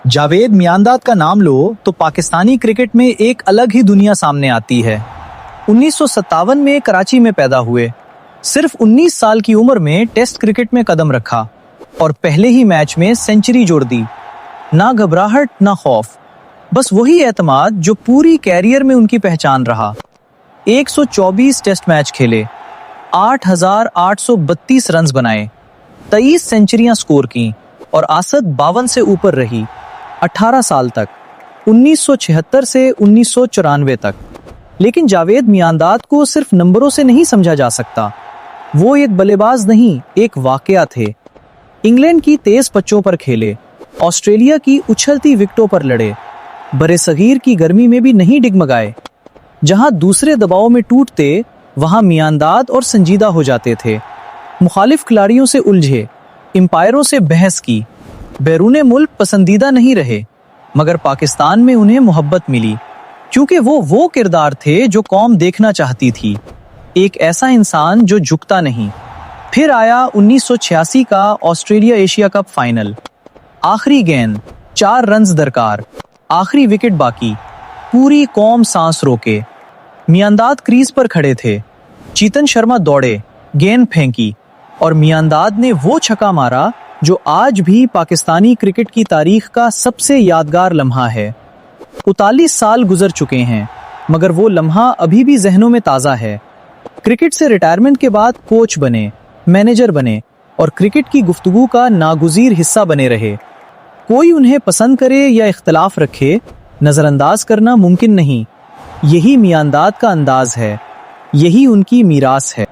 जावेद मियांदाद का नाम लो तो पाकिस्तानी क्रिकेट में एक अलग ही दुनिया सामने आती है। 1957 में कराची में पैदा हुए, सिर्फ 19 साल की उम्र में टेस्ट क्रिकेट में कदम रखा और पहले ही मैच में सेंचुरी जोड़ दी। ना घबराहट ना खौफ, बस वही एतमाद जो पूरी कैरियर में उनकी पहचान रहा। 124 टेस्ट मैच खेले, 8,832 रन्स बनाए, 23 सेंचुरियां स्कोर की और औसत 52 से ऊपर रही 18 साल तक, 1976 से 1994 तक। लेकिन जावेद मियांदाद को सिर्फ नंबरों से नहीं समझा जा सकता। वो एक बल्लेबाज नहीं, एक वाकया थे। इंग्लैंड की तेज पिचों पर खेले, ऑस्ट्रेलिया की उछलती विकेटों पर लड़े, बड़े सगीर की गर्मी में भी नहीं डिगमगाए। जहां दूसरे दबाव में टूटते, वहां मियांदाद और संजीदा हो जाते थे। मुखालिफ खिलाड़ियों से उलझे, एम्पायरों से बहस की, बैरूने मुल्क पसंदीदा नहीं रहे, मगर पाकिस्तान में उन्हें मोहब्बत मिली, क्योंकि वो किरदार थे जो कौम देखना चाहती थी। एक ऐसा इंसान जो झुकता नहीं। फिर आया 1986 का ऑस्ट्रेलिया एशिया कप फाइनल। आखिरी गेंद, 4 रन्स दरकार, आखिरी विकेट बाकी, पूरी कौम सांस रोके। मियांदाद क्रीज पर खड़े थे, चेतन शर्मा दौड़े, गेंद फेंकी और मियांदाद ने वो छक्का मारा जो आज भी पाकिस्तानी क्रिकेट की तारीख का सबसे यादगार लम्हा है। 39 साल गुजर चुके हैं, मगर वो लम्हा अभी भी जहनों में ताज़ा है। क्रिकेट से रिटायरमेंट के बाद कोच बने, मैनेजर बने और क्रिकेट की गुफ्तगू का नागुज़ीर हिस्सा बने रहे। कोई उन्हें पसंद करे या इख्तलाफ रखे, नज़रअंदाज करना मुमकिन नहीं। यही मियांदाद का अंदाज है, यही उनकी मीरास है।